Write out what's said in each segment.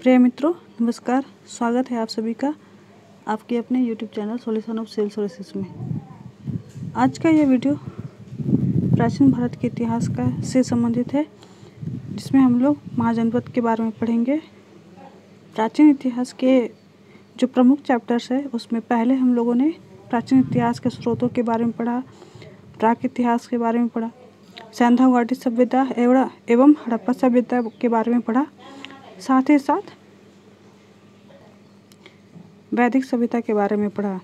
प्रिय मित्रों, नमस्कार। स्वागत है आप सभी का आपके अपने YouTube channel solution of sales research में। आज का यह वीडियो प्राचीन भारत के इतिहास का से संबंधित है, जिसमें हम लोग महाजनपद के बारे में पढ़ेंगे। प्राचीन इतिहास के जो प्रमुख चैप्टर्स है उसमें पहले हम लोगों ने प्राचीन इतिहास के स्रोतों के बारे में पढ़ा, प्राक इतिहास के बारे में पढ़ा, सिंधु घाटी सभ्यता एवं हड़प्पा सभ्यता के बारे में पढ़ा, साथ ही साथ वैदिक सभ्यता के बारे में पढ़ा।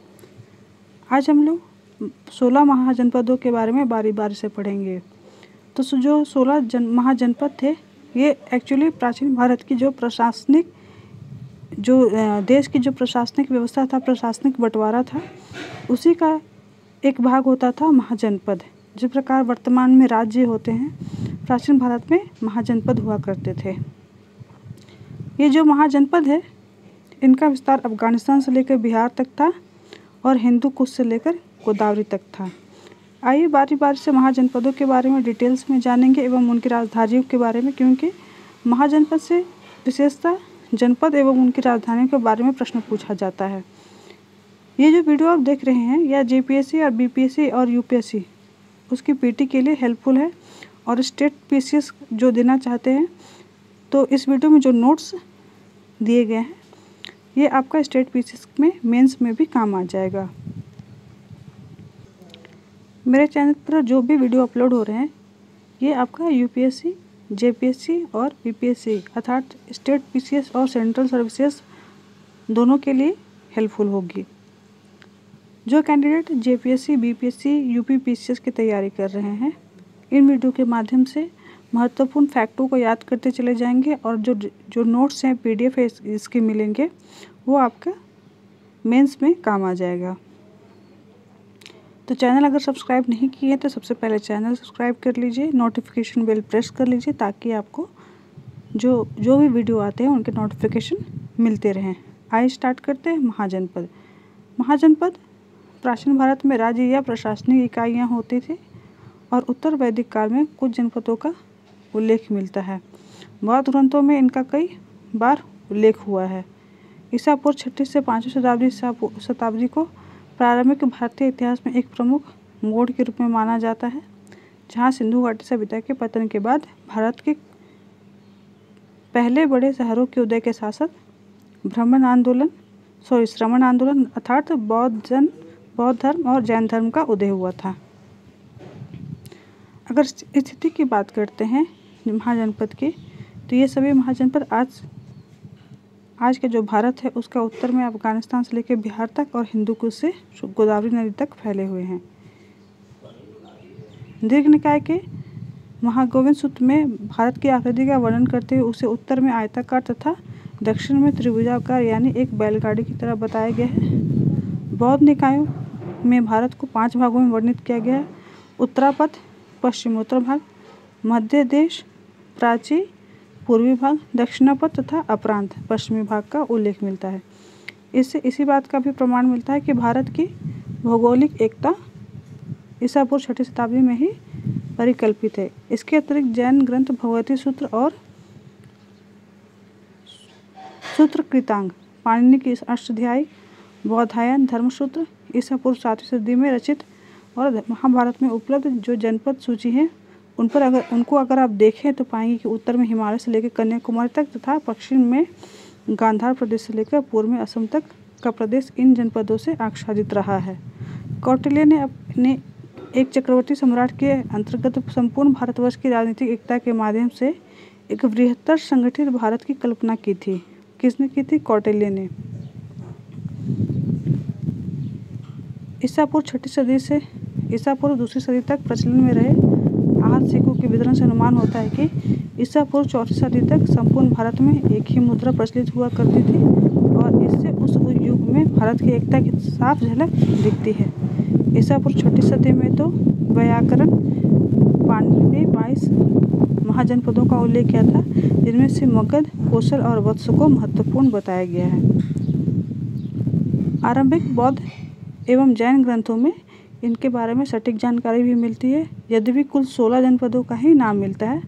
आज हम लोग 16 महाजनपदों के बारे में बारी बारी से पढ़ेंगे। तो जो 16 महाजनपद थे, ये एक्चुअली प्राचीन भारत की देश की जो प्रशासनिक व्यवस्था था, प्रशासनिक बंटवारा था, उसी का एक भाग होता था महाजनपद। जिस प्रकार वर्तमान में राज्य होते हैं, प्राचीन भारत में महाजनपद हुआ करते थे। ये जो महाजनपद है, इनका विस्तार अफगानिस्तान से लेकर बिहार तक था और हिंदू कुश से लेकर गोदावरी तक था। आइए बारी बारी से महाजनपदों के बारे में डिटेल्स में जानेंगे एवं उनकी राजधानियों के बारे में, क्योंकि महाजनपद से विशेषता जनपद एवं उनकी राजधानियों के बारे में प्रश्न पूछा जाता है। ये जो वीडियो आप देख रहे हैं, यह जेपीएससी और बीपीएससी और यूपीएससी उसकी पीटी के लिए हेल्पफुल है, और स्टेट पीसीएस जो देना चाहते हैं तो इस वीडियो में जो नोट्स दिए गए हैं, ये आपका स्टेट पीसीएस में मेंस में भी काम आ जाएगा। मेरे चैनल पर जो भी वीडियो अपलोड हो रहे हैं, ये आपका यूपीएससी, जेपीएससी और बीपीएससी अर्थात स्टेट पीसीएस और सेंट्रल सर्विसेज दोनों के लिए हेल्पफुल होगी। जो candidate JPSC, BPSC, UP PCS की तैयारी कर रहे हैं, इन वीडियो के माध्यम से महत्वपूर्ण फैक्टों को याद करते चले जाएंगे, और जो नोट्स हैं, पीडीएफ है इसके मिलेंगे, वो आपका मेंस में काम आ जाएगा। तो चैनल अगर सब्सक्राइब नहीं किए तो सबसे पहले चैनल सब्सक्राइब कर लीजिए, नोटिफिकेशन बेल प्रेस कर लीजिए, ताकि आपको जो भी वीडियो आते हैं उनके नोटिफिकेशन मिलते रहें। आइए स्टार्ट करते हैं। महाजनपद। महाजनपद प्राचीन भारत में राज्य या प्रशासनिक इकाइयाँ होती थी, और उत्तर वैदिक काल में कुछ जनपदों का उल्लेख मिलता है। बौद्ध ग्रंथों में इनका कई बार उल्लेख हुआ है। ईसा पूर्व 6वीं से 5वीं शताब्दी को प्रारंभिक भारतीय इतिहास में एक प्रमुख मोड़ के रूप में माना जाता है, जहां सिंधु घाटी सभ्यता के पतन के बाद भारत के पहले बड़े शहरों के उदय के साथ साथ श्रमण आंदोलन अर्थात बौद्ध धर्म और जैन धर्म का उदय हुआ था। अगर स्थिति की बात करते हैं महाजनपद की, तो ये सभी महाजनपद आज का जो भारत है उसका उत्तर में अफगानिस्तान से लेकर बिहार तक और हिंदू कुश से गोदावरी नदी तक फैले हुए हैं। दीर्घ निकाय के महागोविंद सूत्र में भारत की आकृति का वर्णन करते हुए उसे उत्तर में आयताकार तथा दक्षिण में त्रिभुजाकार यानी एक बैलगाड़ी की तरह बताया गया है। बौद्ध निकायों में भारत को 5 भागों में वर्णित किया गया है। उत्तरापथ पश्चिमोत्तर भाग, मध्य देश, प्राची पूर्वी भाग, दक्षिणापथ तथा अपरांत पश्चिमी भाग का उल्लेख मिलता है। इससे इसी बात का भी प्रमाण मिलता है कि भारत की भौगोलिक एकता ईसा पूर्व 6वीं शताब्दी में ही परिकल्पित है। इसके अतिरिक्त जैन ग्रंथ भगवती सूत्र और सूत्रकृतांग, पाणिनि की अष्टाध्यायी, बौधायन धर्मसूत्र ईसा पूर्व 7वीं सदी में रचित और महाभारत में उपलब्ध जो जनपद सूची है, उनको अगर आप देखें तो पाएंगे कि उत्तर में हिमालय से लेकर कन्याकुमारी तक तथा पश्चिम में गांधार प्रदेश से लेकर पूर्व में असम तक का प्रदेश इन जनपदों से आच्छादित रहा है। कौटिल्य ने अपने एक चक्रवर्ती सम्राट के अंतर्गत संपूर्ण भारतवर्ष की राजनीतिक एकता के माध्यम से एक बृहत्तर संगठित भारत की कल्पना की थी। किसने की थी? कौटिल्य ने। ईसा पूर्व 6वीं सदी से ईसा पूर्व 2वीं सदी तक प्रचलन में रहे आहत सिक्कों के वितरण से अनुमान होता है कि ईसा पूर्व 4वीं सदी तक संपूर्ण भारत में एक ही मुद्रा प्रचलित हुआ करती थी, और इससे उस युग में भारत की एकता की साफ झलक दिखती है। ईसा पूर्व 6वीं सदी में तो व्याकरण पाणिनि ने 22 महाजनपदों का उल्लेख किया था, जिनमें से मगध, कौशल और वत्स को महत्वपूर्ण बताया गया है। आरंभिक बौद्ध एवं जैन ग्रंथों में इनके बारे में सटीक जानकारी भी मिलती है। यद्यपि कुल 16 जनपदों का ही नाम मिलता है,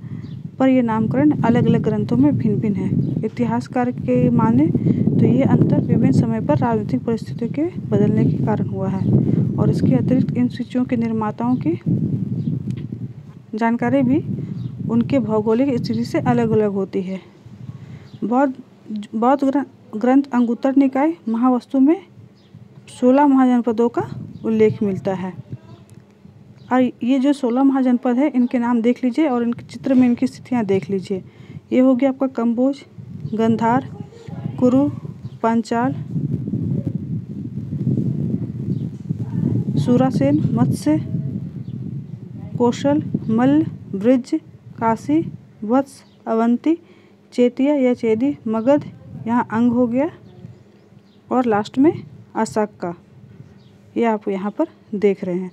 पर यह नामकरण अलग अलग ग्रंथों में भिन्न भिन्न है। इतिहासकार के माने तो ये अंतर विभिन्न समय पर राजनीतिक परिस्थितियों के बदलने के कारण हुआ है और इसके अतिरिक्त इन सूचियों के निर्माताओं की जानकारी भी उनके भौगोलिक स्थिति से अलग अलग होती है। बौद्ध ग्रंथ अंगुत्तर निकाय महावस्तु में 16 महाजनपदों का उल्लेख मिलता है। और ये जो 16 महाजनपद है इनके नाम देख लीजिए और इनके चित्र में इनकी स्थितियाँ देख लीजिए। ये हो गया आपका कंबोज, गंधार, कुरु, पांचाल, सुरासेन, मत्स्य, कौशल, मल्ल, ब्रज, काशी, वत्स, अवंती, चेतिया या चेदी, मगध, यहाँ अंग हो गया और लास्ट में अशाका, ये आप यहाँ पर देख रहे हैं।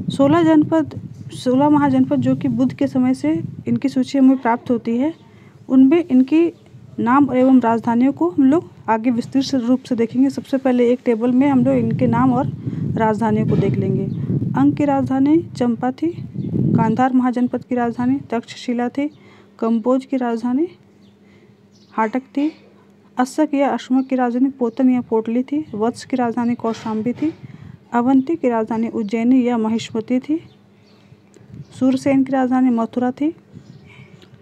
सोलह महाजनपद जो कि बुद्ध के समय से इनकी सूची हमें प्राप्त होती है, उनमें इनकी नाम एवं राजधानियों को हम लोग आगे विस्तृत रूप से देखेंगे। सबसे पहले एक टेबल में हम लोग इनके नाम और राजधानियों को देख लेंगे। अंग की राजधानी चंपा थी, गांधार महाजनपद की राजधानी तक्षशिला थी, कंबोज की राजधानी हाटक थी, अशक या अश्मक की राजधानी पोतन या पोटली थी, वत्स की राजधानी कौशाम्बी थी, अवंती की राजधानी उज्जैनी या महिष्मती थी, सूरसेन की राजधानी मथुरा थी,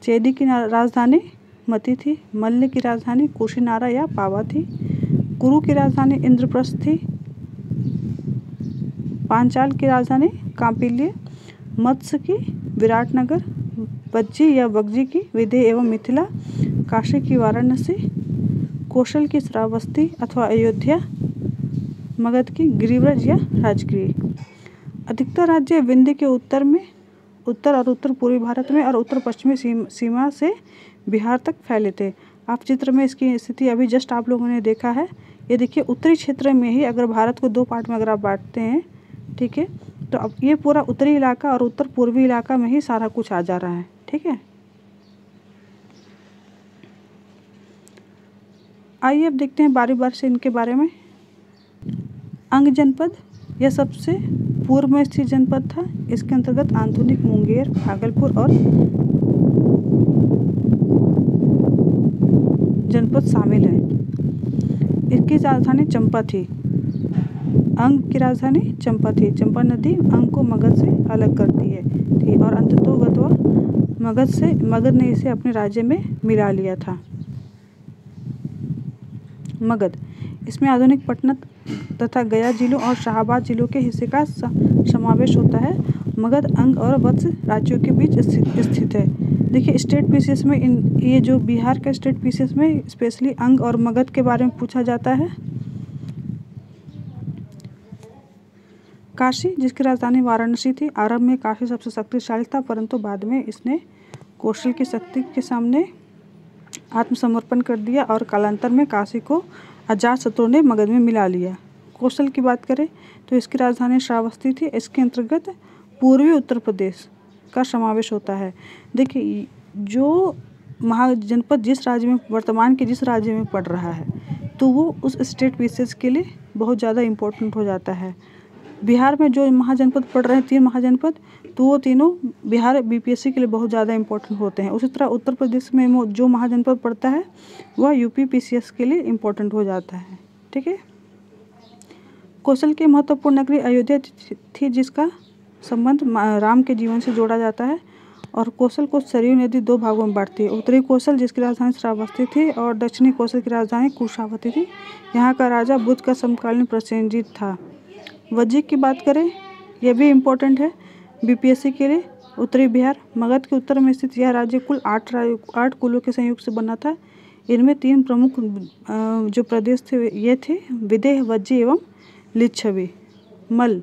चेदी की राजधानी मती थी, मल्ल की राजधानी कुशीनारा या पावा थी, कुरु की राजधानी इंद्रप्रस्थ थी, पांचाल की राजधानी कांपिल्य, मत्स्य की विराटनगर, वज्जी या वग्जी की विदेह एवं मिथिला, काशी की वाराणसी, कौशल की श्रावस्ती अथवा अयोध्या, मगध की गिरिव्रज या राजगिरी। अधिकतर राज्य विंध्य के उत्तर और उत्तर पूर्वी भारत में और उत्तर पश्चिमी सीमा से बिहार तक फैले थे। आप चित्र में इसकी स्थिति अभी जस्ट आप लोगों ने देखा है। ये देखिए उत्तरी क्षेत्र में ही अगर भारत को दो पार्ट में अगर आप बांटते हैं, ठीक है, तो अब ये पूरा उत्तरी इलाका और उत्तर पूर्वी इलाका में ही सारा कुछ आ जा रहा है। ठीक है, आइए अब देखते हैं बारी बारी से इनके बारे में। अंग जनपद यह सबसे पूर्व में स्थित जनपद था। इसके अंतर्गत आधुनिक मुंगेर, भागलपुर और जनपद शामिल है। इसकी राजधानी चंपा थी। अंग की राजधानी चंपा थी। चंपा नदी अंग को मगध से अलग करती है थी और अंततः मगध ने इसे अपने राज्य में मिला लिया था। मगध, इसमें आधुनिक पटना तथा गया जिलों और शाहाबाद जिलों के हिस्से का समावेश होता है। मगध अंग और वत्स राज्यों के बीच स्थित है। देखिए स्टेट पीसीएस में ये जो बिहार का स्टेट पीसीएस में स्पेशली अंग और मगध के बारे में पूछा जाता है। काशी, जिसकी राजधानी वाराणसी थी। आरंभ में काशी सबसे शक्तिशाली था, परंतु बाद में इसने कौशल की शक्ति के सामने आत्मसमर्पण कर दिया और कालांतर में काशी को अजातशत्रु ने मगध में मिला लिया। कौशल की बात करें तो इसकी राजधानी श्रावस्ती थी। इसके अंतर्गत पूर्वी उत्तर प्रदेश का समावेश होता है। देखिए जो महाजनपद जिस राज्य में वर्तमान के जिस राज्य में पड़ रहा है तो वो उस स्टेट पीसेस के लिए बहुत ज़्यादा इम्पोर्टेंट हो जाता है। बिहार में जो महाजनपद पड़ रहे हैं 3 महाजनपद, तो वो तीनों बिहार बीपीएससी के लिए बहुत ज़्यादा इम्पोर्टेंट होते हैं। उसी तरह उत्तर प्रदेश में जो महाजनपद पड़ता है वह यूपी पीसीएस के लिए इम्पोर्टेंट हो जाता है। ठीक है, कौशल की महत्वपूर्ण नगरी अयोध्या थी, जिसका संबंध राम के जीवन से जोड़ा जाता है। और कौशल को सरयू नदी 2 भागों में बांटती है। उत्तरी कौशल, जिसकी राजधानी श्रावस्ती थी, और दक्षिणी कौशल की राजधानी कुशावती थी। यहाँ का राजा बुद्ध का समकालीन प्रसेनजीत था। वज्जी की बात करें, यह भी इम्पोर्टेंट है बीपीएससी के लिए। उत्तरी बिहार, मगध के उत्तर में स्थित यह राज्य कुल 8 कुलों के संयोग से बना था। इनमें 3 प्रमुख जो प्रदेश थे ये थे विदेह, वज्जी एवं लिच्छवी। मल्ल,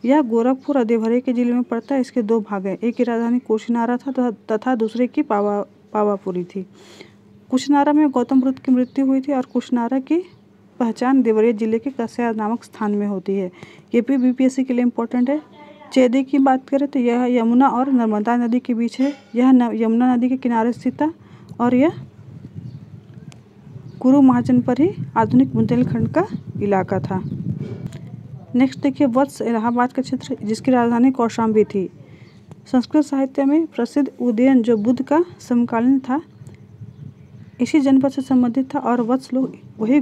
यह गोरखपुर और देवरिया के जिले में पड़ता है। इसके 2 भाग हैं। एक की राजधानी कुशीनारा था तथा दूसरे की पावापुरी थी। कुशीनारा में गौतम बुद्ध की मृत्यु हुई थी और कुशीनारा की पहचान देवरिया जिले के कस्या नामक स्थान में होती है। ये भी बीपीएससी के लिए इम्पोर्टेंट है। चेदी की बात करें तो यह यमुना और नर्मदा नदी के बीच है। यह यमुना नदी के किनारे स्थित था और यह कुरु महाजन पर ही आधुनिक बुंदेलखंड का इलाका था। नेक्स्ट देखिए वत्स इलाहाबाद का क्षेत्र जिसकी राजधानी कौशाम्बी थी। संस्कृत साहित्य में प्रसिद्ध उदयन जो बुद्ध का समकालीन था इसी जनपद से संबंधित था और वत्स लोग वही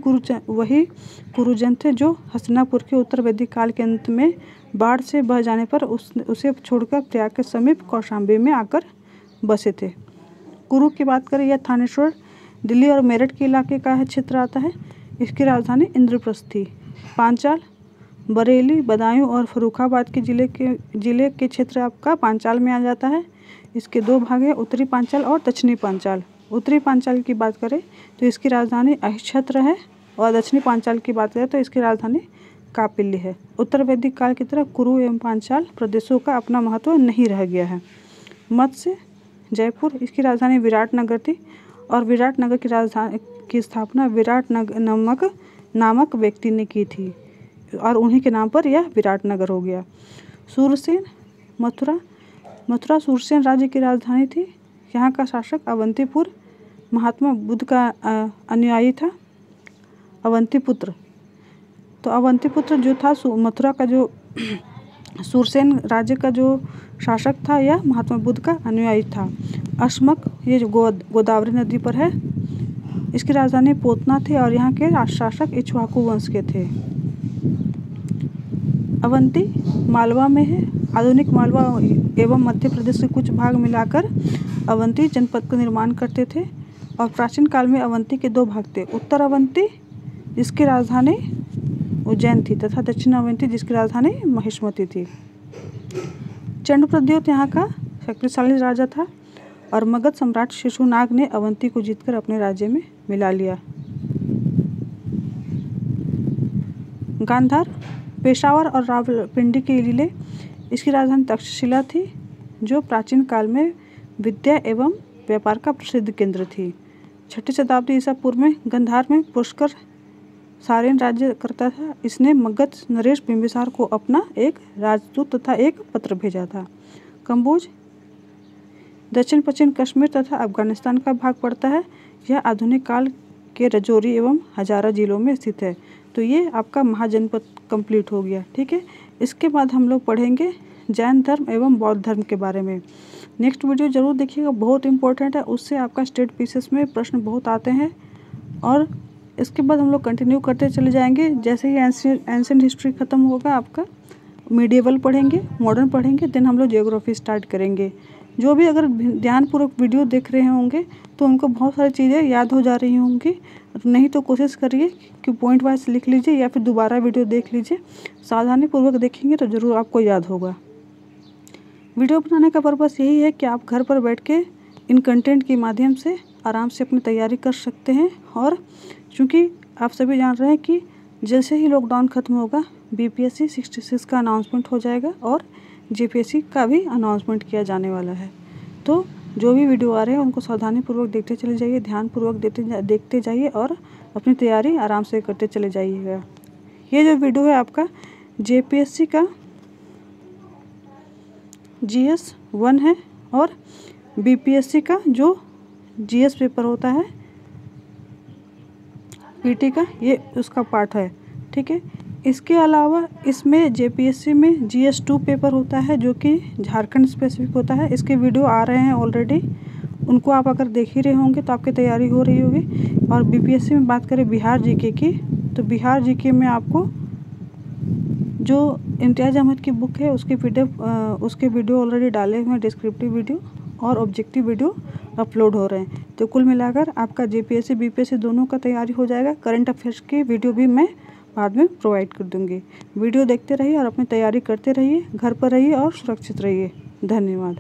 कुरुजन थे जो हस्तिनापुर के उत्तर वैदिक काल के अंत में बाढ़ से बह जाने पर उसे छोड़कर प्रयाग के समीप कौशाम्बी में आकर बसे थे। कुरु की बात करें यह थानेश्वर दिल्ली और मेरठ के इलाके का है क्षेत्र आता है। इसकी राजधानी इंद्रप्रस्थ थी। पांचाल बरेली बदायूं और फर्रुखाबाद के जिले के क्षेत्र आपका पांचाल में आ जाता है। इसके दो भाग हैं, उत्तरी पांचाल और दक्षिणी पांचाल। उत्तरी पांचाल की बात करें तो इसकी राजधानी अहिच्छत्र है और दक्षिणी पांचाल की बात करें तो इसकी राजधानी कापिल्य है। उत्तर वैदिक काल की तरह कुरु एवं पांचाल प्रदेशों का अपना महत्व नहीं रह गया है। मत्स्य जयपुर इसकी राजधानी विराटनगर थी और विराटनगर की राजधानी की स्थापना विराट नामक व्यक्ति ने की थी और उन्हीं के नाम पर यह विराटनगर हो गया। सूरसेन मथुरा सूरसेन राज्य की राजधानी थी। यहाँ का शासक अवंतीपुर महात्मा बुद्ध का अनुयायी था। अवंतीपुत्र तो अवंतीपुत्र जो था मथुरा का जो सूरसेन राज्य का जो शासक था यह महात्मा बुद्ध का अनुयायी था। अश्मक ये जो गोदावरी नदी पर है इसकी राजधानी पोतना थी और यहाँ के शासक इक्ष्वाकु वंश के थे। अवंती मालवा में है। आधुनिक मालवा एवं मध्य प्रदेश के कुछ भाग मिलाकर अवंती जनपद का निर्माण करते थे और प्राचीन काल में अवंती के दो भाग थे, उत्तर अवंती जिसकी राजधानी उज्जैन थी तथा दक्षिण अवंती जिसकी राजधानी महिष्मती थी। चंद्रप्रद्योत यहाँ का शक्तिशाली राजा था और मगध सम्राट शिशुनाग ने अवंती को जीतकर अपने राज्य में मिला लिया। गांधार पेशावर और रावलपिंडी के जिले इसकी राजधानी तक्षशिला थी जो प्राचीन काल में विद्या एवं व्यापार का प्रसिद्ध केंद्र थी। 6ठी शताब्दी ईसा पूर्व में गांधार में पुष्कर सारेन राज्य करता था। इसने मगध नरेश बिंबिसार को अपना एक राजदूत तथा एक पत्र भेजा था। कंबोज दक्षिण पश्चिम कश्मीर तथा अफगानिस्तान का भाग पड़ता है। यह आधुनिक काल के रजौरी एवं हजारा जिलों में स्थित है। तो ये आपका महाजनपद कंप्लीट हो गया। ठीक है, इसके बाद हम लोग पढ़ेंगे जैन धर्म एवं बौद्ध धर्म के बारे में। नेक्स्ट वीडियो जरूर देखिएगा, बहुत इंपॉर्टेंट है। उससे आपका स्टेट पीसीएस में प्रश्न बहुत आते हैं और इसके बाद हम लोग कंटिन्यू करते चले जाएंगे। जैसे ही एंशिएंट हिस्ट्री ख़त्म होगा आपका मीडिएवल पढ़ेंगे, मॉडर्न पढ़ेंगे, देन हम लोग जियोग्राफी स्टार्ट करेंगे। जो भी अगर ध्यानपूर्वक वीडियो देख रहे होंगे तो उनको बहुत सारी चीज़ें याद हो जा रही होंगी। नहीं तो कोशिश करिए कि पॉइंट वाइज लिख लीजिए या फिर दोबारा वीडियो देख लीजिए। सावधानीपूर्वक देखेंगे तो ज़रूर आपको याद होगा। वीडियो बनाने का पर्पस यही है कि आप घर पर बैठ के इन कंटेंट के माध्यम से आराम से अपनी तैयारी कर सकते हैं। और चूँकि आप सभी जान रहे हैं कि जैसे ही लॉकडाउन ख़त्म होगा बीपीएससी 66 का अनाउंसमेंट हो जाएगा और जेपीएससी का भी अनाउंसमेंट किया जाने वाला है। तो जो भी वीडियो आ रहे हैं उनको सावधानीपूर्वक देखते चले जाइए, ध्यानपूर्वक देखते जाइए और अपनी तैयारी आराम से करते चले जाइएगा। ये जो वीडियो है आपका जेपीएससी का GS 1 है और बीपीएससी का जो GS पेपर होता है पीटी का, ये उसका पार्ट है। ठीक है, इसके अलावा इसमें जेपीएससी में GS 2 पेपर होता है जो कि झारखंड स्पेसिफिक होता है। इसके वीडियो आ रहे हैं ऑलरेडी, उनको आप अगर देख ही रहे होंगे तो आपकी तैयारी हो रही होगी। और बीपीएससी में बात करें बिहार जीके की, तो बिहार जीके में आपको जो इम्तियाज़ अहमद की बुक है उसके वीडियो ऑलरेडी डाले हुए हैं, डिस्क्रिप्टिव वीडियो और ऑब्जेक्टिव वीडियो अपलोड हो रहे हैं। तो कुल मिलाकर आपका जेपीएससी बीपीएससी दोनों का तैयारी हो जाएगा। करंट अफेयर्स की वीडियो भी मैं बाद में प्रोवाइड कर दूंगी। वीडियो देखते रहिए और अपनी तैयारी करते रहिए, घर पर रहिए और सुरक्षित रहिए। धन्यवाद।